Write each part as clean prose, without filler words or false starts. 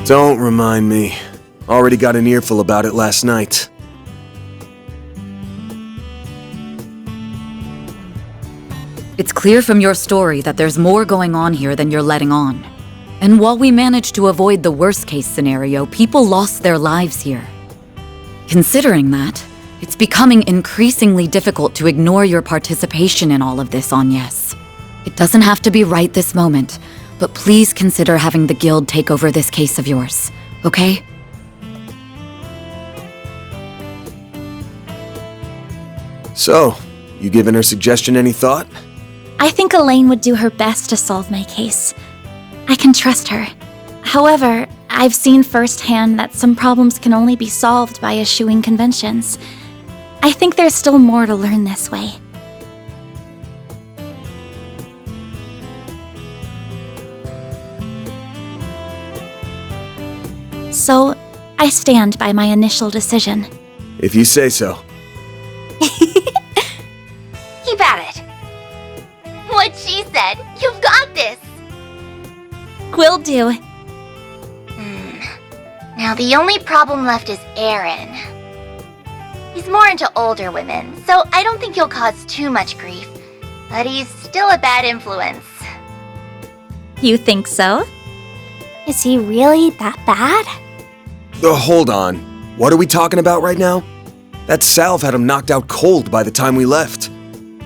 Don't remind me. Already got an earful about it last night. It's clear from your story that there's more going on here than you're letting on. And while we managed to avoid the worst-case scenario, people lost their lives here. Considering that, it's becoming increasingly difficult to ignore your participation in all of this, Agnes. It doesn't have to be right this moment, but please consider having the Guild take over this case of yours, okay? So, you giving her suggestion any thought? I think Elaine would do her best to solve my case. I can trust her. However, I've seen firsthand that some problems can only be solved by eschewing conventions. I think there's still more to learn this way. So, I stand by my initial decision. If you say so. Keep at it. What she said. You've got this. Will do. Now the only problem left is Aaron. He's more into older women, so I don't think he'll cause too much grief. But he's still a bad influence. You think so? Is he really that bad? Hold on. What are we talking about right now? That salve had him knocked out cold by the time we left.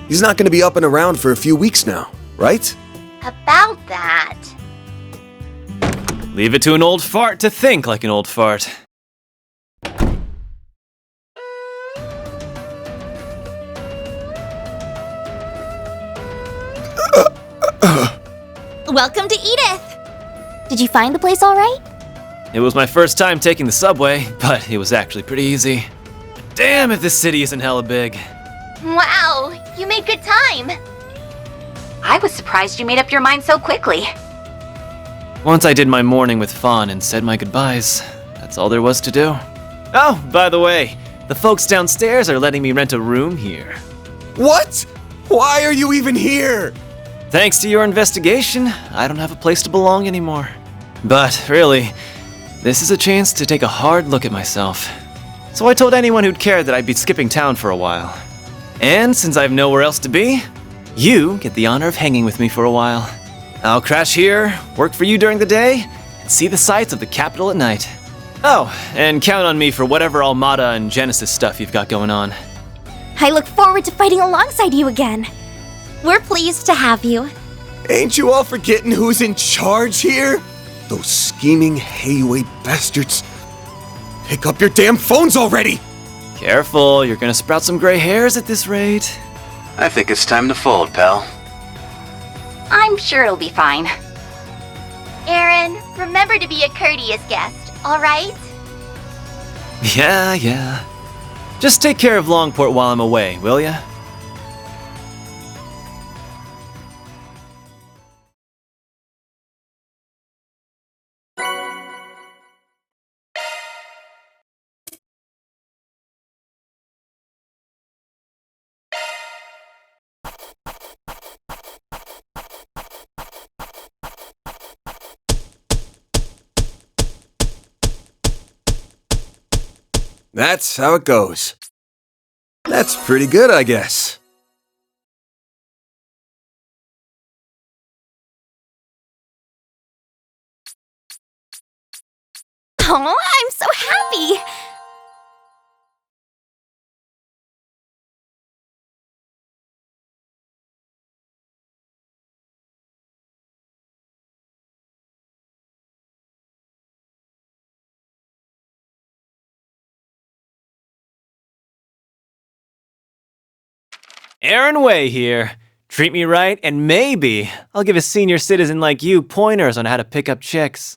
He's not going to be up and around for a few weeks now, right? About that... Leave it to an old fart to think like an old fart. Welcome to Edith! Did you find the place all right? It was my first time taking the subway, but it was actually pretty easy. Damn if this city isn't hella big. Wow, you made good time. I was surprised you made up your mind so quickly. Once I did my morning with Fawn and said my goodbyes, that's all there was to do. Oh, by the way, the folks downstairs are letting me rent a room here. What? Why are you even here? Thanks to your investigation, I don't have a place to belong anymore. But really, this is a chance to take a hard look at myself. So I told anyone who'd cared that I'd be skipping town for a while. And since I have nowhere else to be, you get the honor of hanging with me for a while. I'll crash here, work for you during the day, and see the sights of the capital at night. Oh, and count on me for whatever Armada and Genesis stuff you've got going on. I look forward to fighting alongside you again. We're pleased to have you. Ain't you all forgetting who's in charge here? Those scheming Hayway bastards. Pick up your damn phones already! Careful, you're gonna sprout some gray hairs at this rate. I think it's time to fold, pal. I'm sure it'll be fine. Aaron, remember to be a courteous guest, alright? Yeah. Just take care of Longport while I'm away, will ya? That's how it goes. That's pretty good, I guess. Oh, I'm so happy! Aaron Way here. Treat me right, and maybe I'll give a senior citizen like you pointers on how to pick up chicks.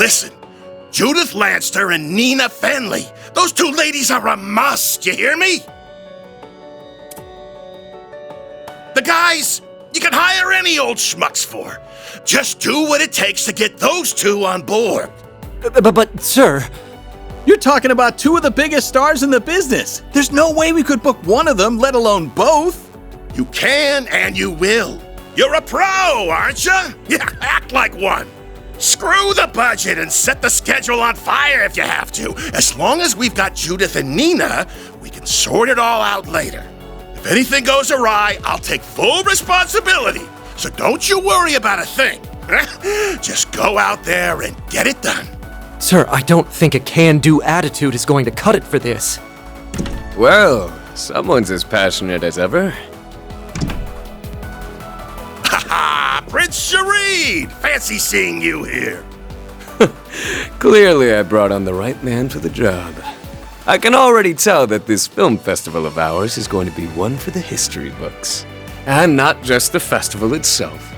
Listen, Judith Lanster and Nina Fenley. Those two ladies are a must, you hear me? The guys, you can hire any old schmucks for. Just do what it takes to get those two on board. But, sir, you're talking about two of the biggest stars in the business. There's no way we could book one of them, let alone both. You can and you will. You're a pro, aren't you? Yeah, act like one. Screw the budget and set the schedule on fire if you have to. As long as we've got Judith and Nina, we can sort it all out later. If anything goes awry, I'll take full responsibility. So don't you worry about a thing. Just go out there and get it done. Sir, I don't think a can-do attitude is going to cut it for this. Well, someone's as passionate as ever. Ha-ha! Prince Shareed! Fancy seeing you here. Clearly I brought on the right man for the job. I can already tell that this film festival of ours is going to be one for the history books. And not just the festival itself.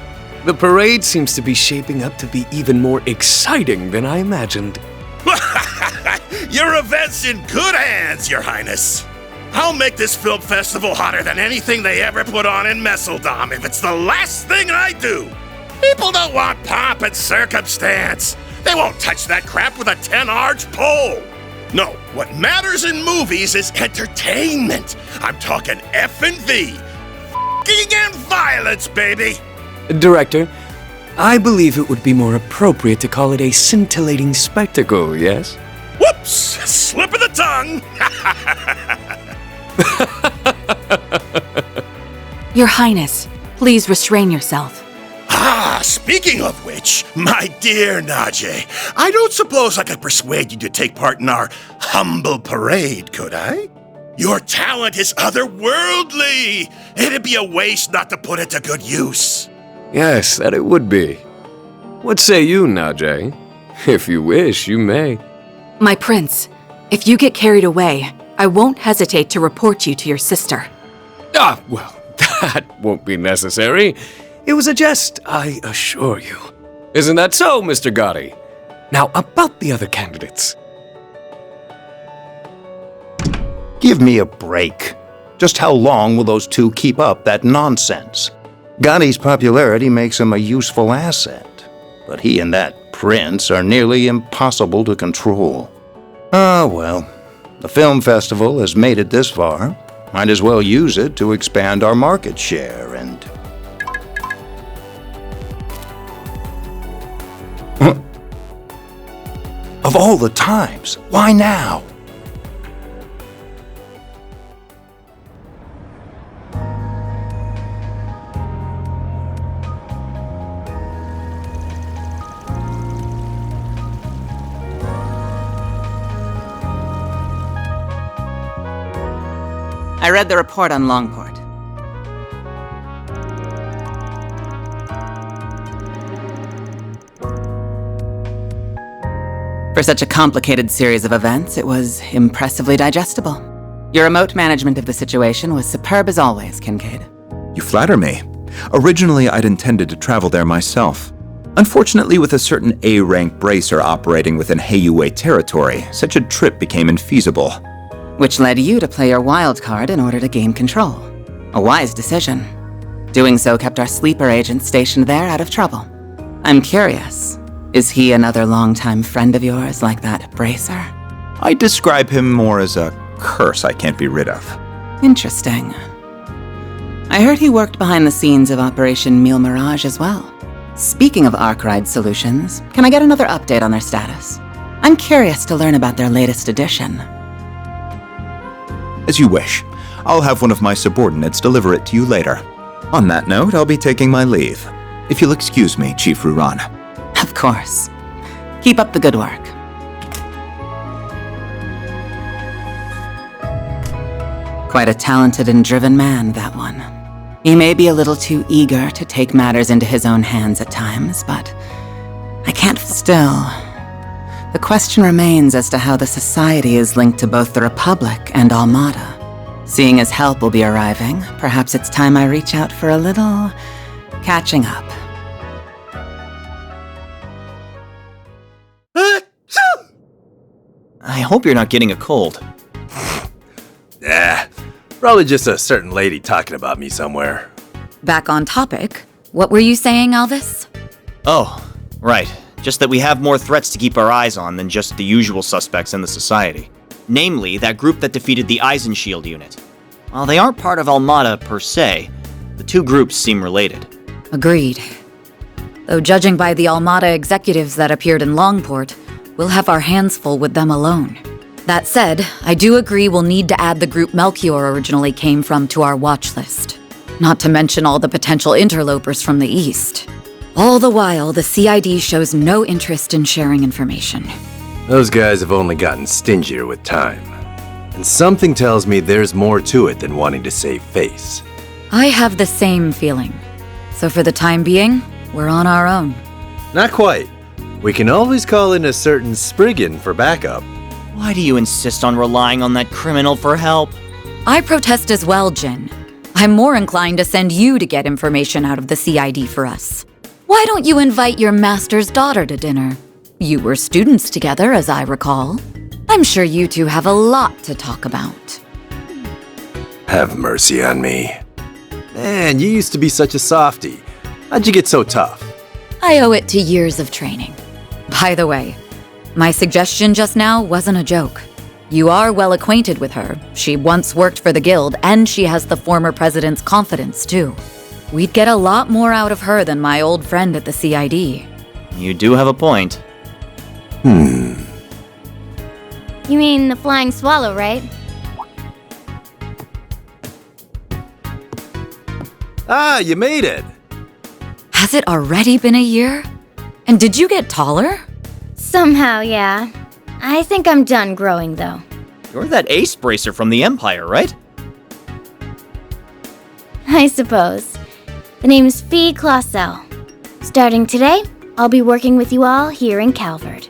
The parade seems to be shaping up to be even more exciting than I imagined. Your event's in good hands, Your Highness. I'll make this film festival hotter than anything they ever put on in Messeldom if it's the last thing I do. People don't want pomp and circumstance. They won't touch that crap with a 10-arch pole. No, what matters in movies is entertainment. I'm talking F&V. F***ing and violence, baby. Director, I believe it would be more appropriate to call it a scintillating spectacle, yes? Whoops! Slip of the tongue! Your Highness, please restrain yourself. Ah, speaking of which, my dear Najee, I don't suppose I could persuade you to take part in our humble parade, could I? Your talent is otherworldly. It'd be a waste not to put it to good use. Yes, that it would be. What say you, Najee? If you wish, you may. My prince, if you get carried away, I won't hesitate to report you to your sister. Ah, well, that won't be necessary. It was a jest, I assure you. Isn't that so, Mr. Gotti? Now, about the other candidates. Give me a break. Just how long will those two keep up that nonsense? Gotti's popularity makes him a useful asset, but he and that prince are nearly impossible to control. Ah, well, the film festival has made it this far. Might as well use it to expand our market share and... Of all the times, why now? I read the report on Longport. For such a complicated series of events, it was impressively digestible. Your remote management of the situation was superb as always, Kincaid. You flatter me. Originally, I'd intended to travel there myself. Unfortunately, with a certain A-rank bracer operating within Heiyue territory, such a trip became infeasible. Which led you to play your wild card in order to gain control. A wise decision. Doing so kept our sleeper agent stationed there out of trouble. I'm curious, is he another longtime friend of yours like that bracer? I describe him more as a curse I can't be rid of. Interesting. I heard he worked behind the scenes of Operation Meal Mirage as well. Speaking of Arkwright Solutions, can I get another update on their status? I'm curious to learn about their latest edition. As you wish. I'll have one of my subordinates deliver it to you later. On that note, I'll be taking my leave. If you'll excuse me, Chief Ruran. Of course. Keep up the good work. Quite a talented and driven man, that one. He may be a little too eager to take matters into his own hands at times, but I can't still. The question remains as to how the Society is linked to both the Republic and Almada. Seeing as help will be arriving, perhaps it's time I reach out for a little catching up. I hope you're not getting a cold. Probably just a certain lady talking about me somewhere. Back on topic, what were you saying, Alvis? Oh, right. Just that we have more threats to keep our eyes on than just the usual suspects in the society. Namely, that group that defeated the Eisenshield unit. While they aren't part of Almada per se, the two groups seem related. Agreed. Though judging by the Almada executives that appeared in Longport, we'll have our hands full with them alone. That said, I do agree we'll need to add the group Melchior originally came from to our watch list. Not to mention all the potential interlopers from the east. All the while, the CID shows no interest in sharing information. Those guys have only gotten stingier with time. And something tells me there's more to it than wanting to save face. I have the same feeling. So for the time being, we're on our own. Not quite. We can always call in a certain Spriggan for backup. Why do you insist on relying on that criminal for help? I protest as well, Jin. I'm more inclined to send you to get information out of the CID for us. Why don't you invite your master's daughter to dinner? You were students together, as I recall. I'm sure you two have a lot to talk about. Have mercy on me. Man, you used to be such a softie. How'd you get so tough? I owe it to years of training. By the way, my suggestion just now wasn't a joke. You are well acquainted with her. She once worked for the guild, and she has the former president's confidence, too. We'd get a lot more out of her than my old friend at the CID. You do have a point. You mean the flying swallow, right? Ah, you made it! Has it already been a year? And did you get taller? Somehow, yeah. I think I'm done growing, though. You're that ace bracer from the Empire, right? I suppose. The name's Fee Clausel. Starting today, I'll be working with you all here in Calvard.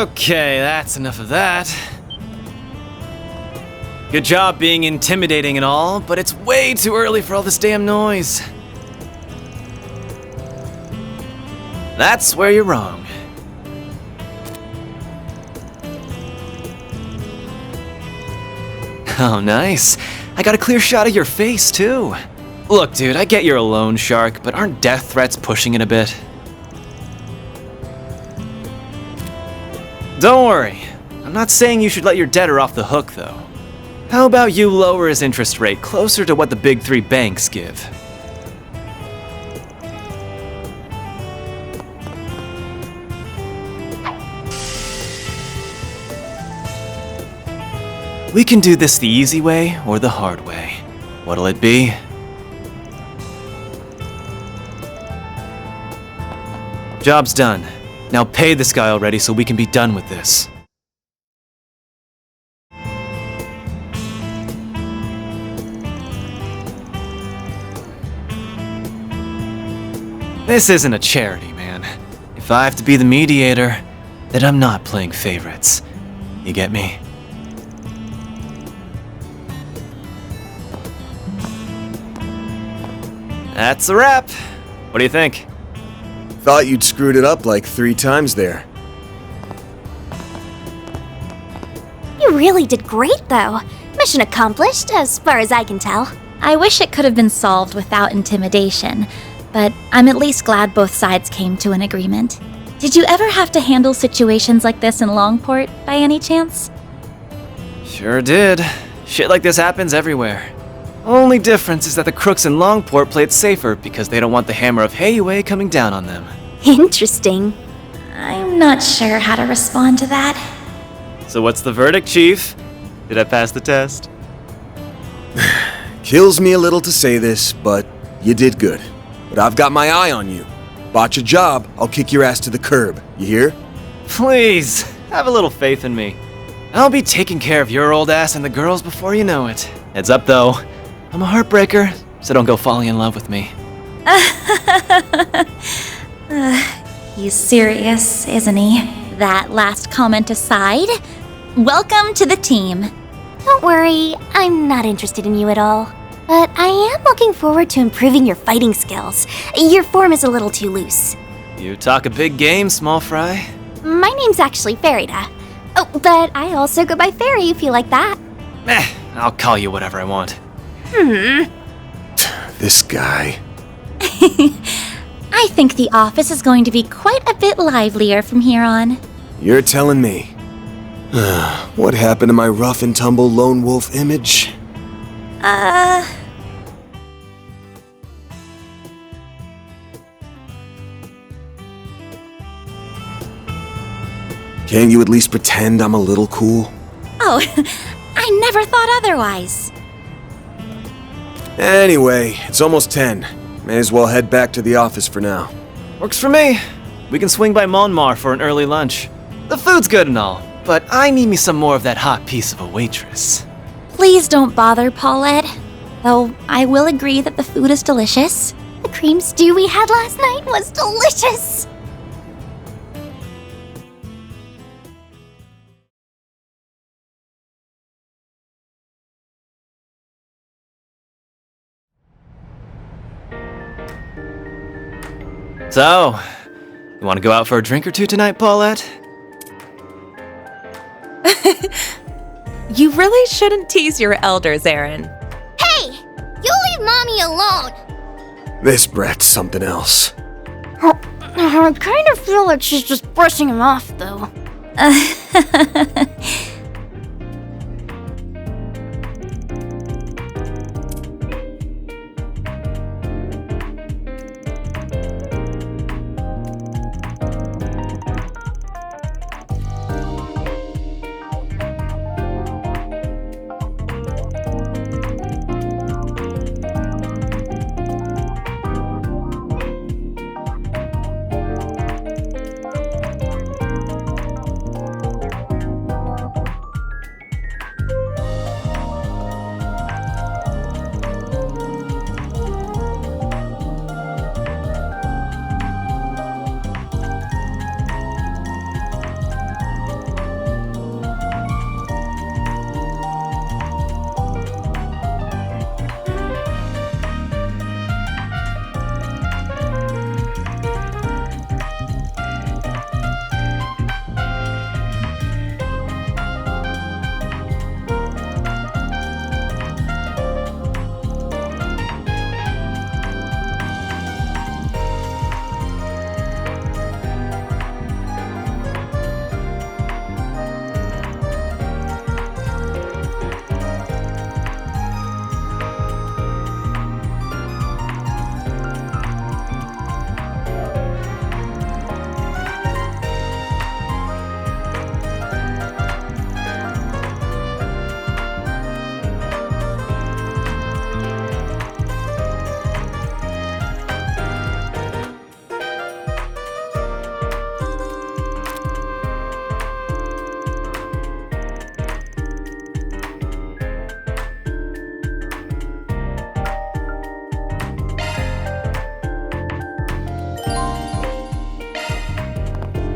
Okay, that's enough of that. Good job being intimidating and all, but it's way too early for all this damn noise. That's where you're wrong. Oh, nice. I got a clear shot of your face, too. Look, dude, I get you're a loan shark, but aren't death threats pushing it a bit? Don't worry. I'm not saying you should let your debtor off the hook, though. How about you lower his interest rate closer to what the big three banks give? We can do this the easy way or the hard way. What'll it be? Job's done. Now pay this guy already so we can be done with this. This isn't a charity, man. If I have to be the mediator, then I'm not playing favorites. You get me? That's a wrap. What do you think? Thought you'd screwed it up like 3 times there. You really did great, though. Mission accomplished, as far as I can tell. I wish it could have been solved without intimidation, but I'm at least glad both sides came to an agreement. Did you ever have to handle situations like this in Longport, by any chance? Sure did. Shit like this happens everywhere. Only difference is that the crooks in Longport play it safer because they don't want the hammer of Heiyue coming down on them. Interesting. I'm not sure how to respond to that. So what's the verdict, Chief? Did I pass the test? Kills me a little to say this, but you did good. But I've got my eye on you. Botch a job, I'll kick your ass to the curb. You hear? Please, have a little faith in me. I'll be taking care of your old ass and the girls before you know it. Heads up, though. I'm a heartbreaker, so don't go falling in love with me. He's serious, isn't he? That last comment aside, welcome to the team. Don't worry, I'm not interested in you at all. But I am looking forward to improving your fighting skills. Your form is a little too loose. You talk a big game, small fry. My name's actually Farida. Oh, but I also go by Fairy if you like that. I'll call you whatever I want. This guy. I think the office is going to be quite a bit livelier from here on. You're telling me. What happened to my rough and tumble lone wolf image? Can't you at least pretend I'm a little cool? Oh, I never thought otherwise. Anyway, it's almost 10. May as well head back to the office for now. Works for me. We can swing by Monmar for an early lunch. The food's good and all, but I need me some more of that hot piece of a waitress. Please don't bother, Paulette. Though I will agree that the food is delicious. The cream stew we had last night was delicious. So, you want to go out for a drink or two tonight, Paulette? You really shouldn't tease your elders, Aaron. Hey! You leave Mommy alone! This brat's something else. I kind of feel like she's just brushing him off, though.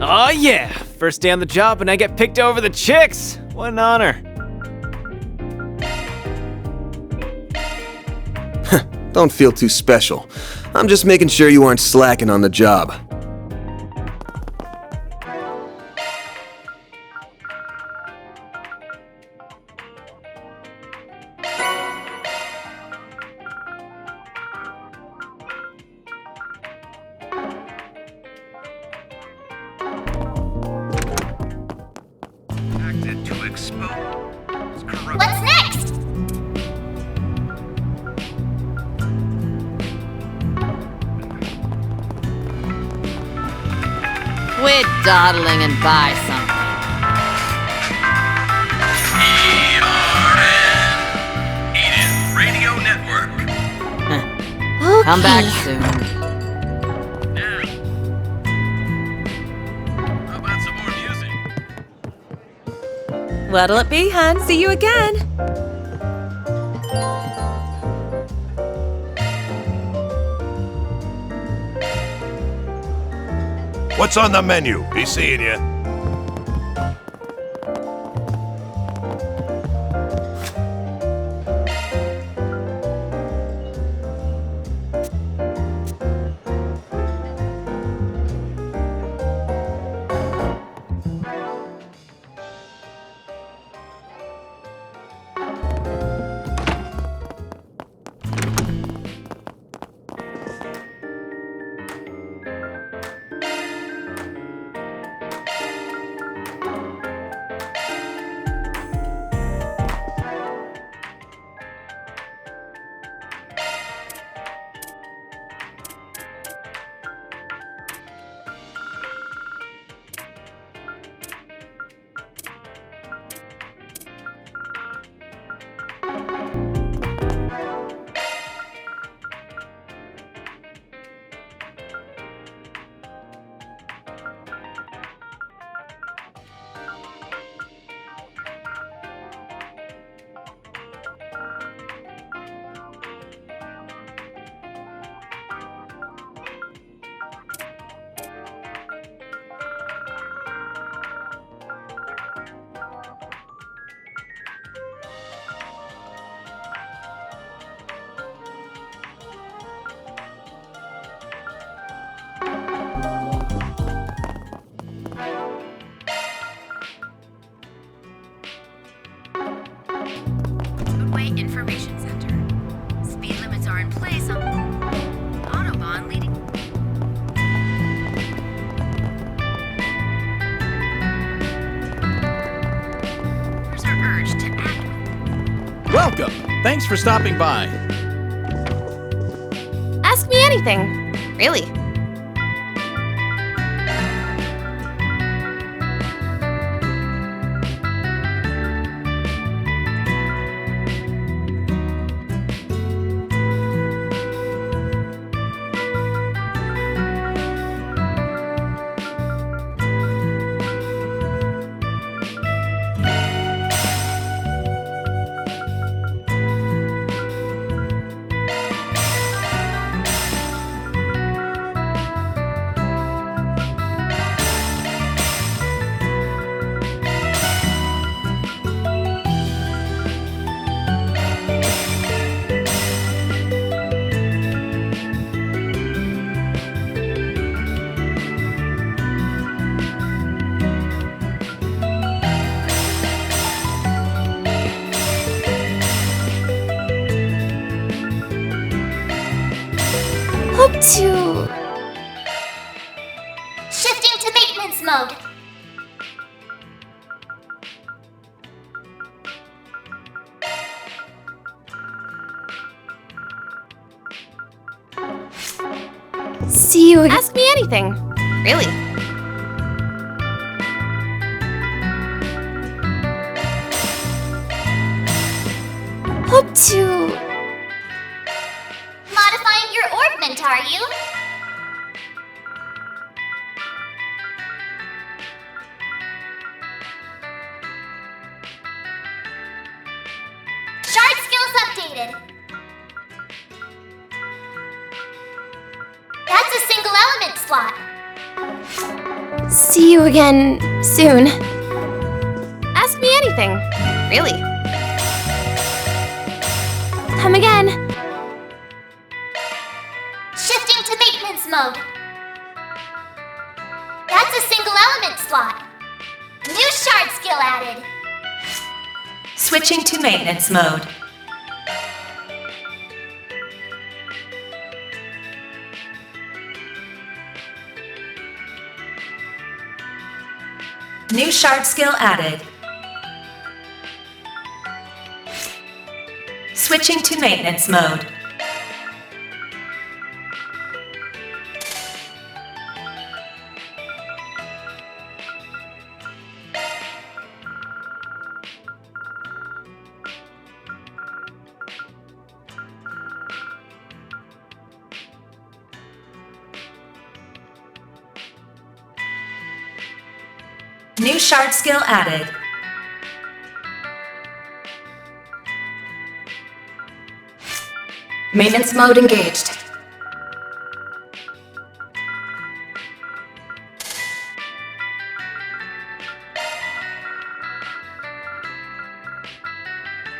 Oh yeah! First day on the job and I get picked over the chicks! What an honor. Don't feel too special. I'm just making sure you aren't slacking on the job. What's next? Quit dawdling and buy something. Edith Radio Network. Come back soon. How about some more music? What'll it be, hun? See you again. What's on the menu? Be seeing you. Roadway Information Center. Speed limits are in place on Autobahn leading. Users are urged to act. Welcome. Thanks for stopping by. Ask me anything. Really. Hope to... Shifting to maintenance mode. See you again. Ask me anything. Really. Hope to... Modifying your orbment, are you? Shard skills updated. That's a single element slot. See you again soon. Ask me anything. Really. Come again. Shifting to maintenance mode. That's a single element slot. New shard skill added. Switching to maintenance mode. New shard skill added. Switching to maintenance mode. New shard skill added. Maintenance mode engaged.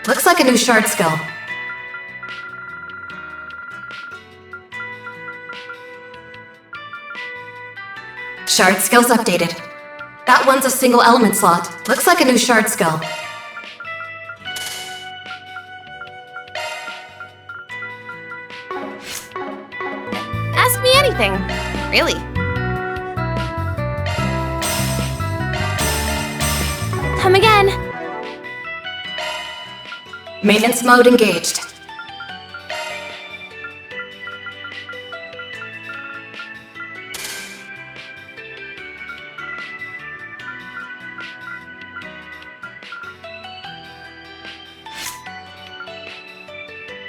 Looks like a new shard skill. Shard skills updated. That one's a single element slot. Looks like a new shard skill. Ask me anything. Really. Come again. Maintenance mode engaged.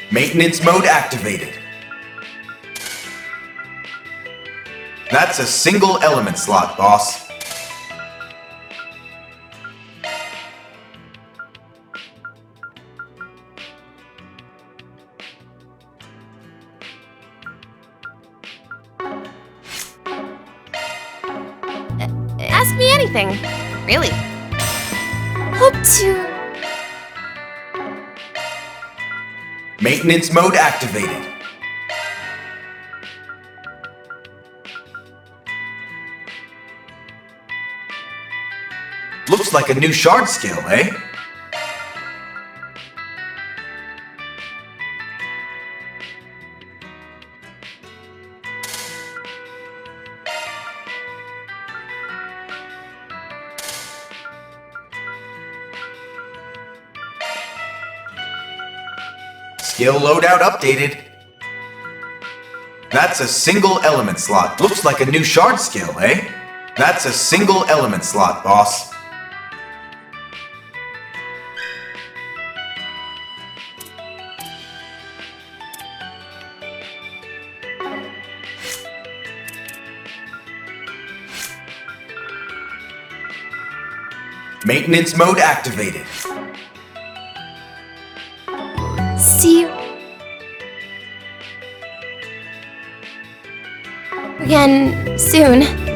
Maintenance mode activated. That's a single element slot, boss. Ask me anything. Really. Hope to... Maintenance mode activated. Looks like a new shard skill, eh? Skill loadout updated. That's a single element slot. Looks like a new shard skill, eh? That's a single element slot, boss. Maintenance mode activated. See you Again, soon.